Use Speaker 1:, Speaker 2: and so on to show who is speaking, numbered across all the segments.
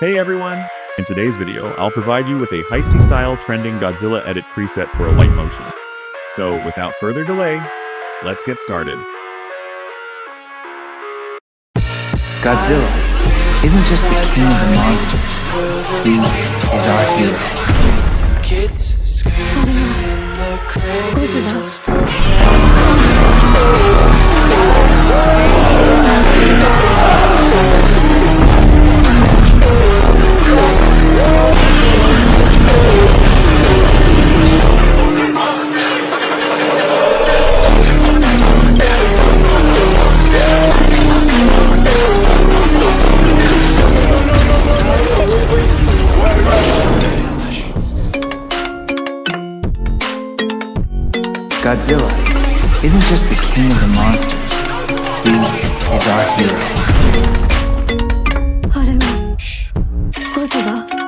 Speaker 1: Hey everyone! In today's video, I'll provide you with a Heisty style trending Godzilla edit preset for Alight motion. So without further delay, let's get started.
Speaker 2: Godzilla isn't just the king of the monsters. He is our hero.
Speaker 3: Kids screaming in the cradles.
Speaker 2: Godzilla isn't just the king of the monsters. He is our hero.
Speaker 4: Godzilla.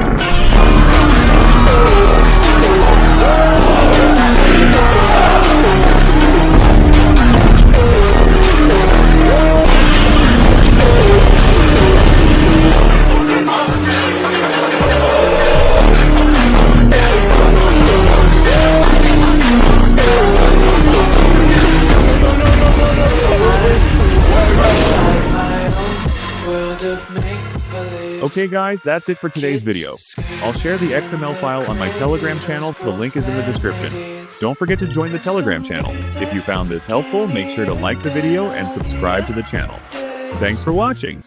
Speaker 1: Okay guys, that's it for today's video. I'll share the XML file on my Telegram channel, the link is in the description. Don't forget to join the Telegram channel. If you found this helpful, make sure to like the video and subscribe to the channel. Thanks for watching!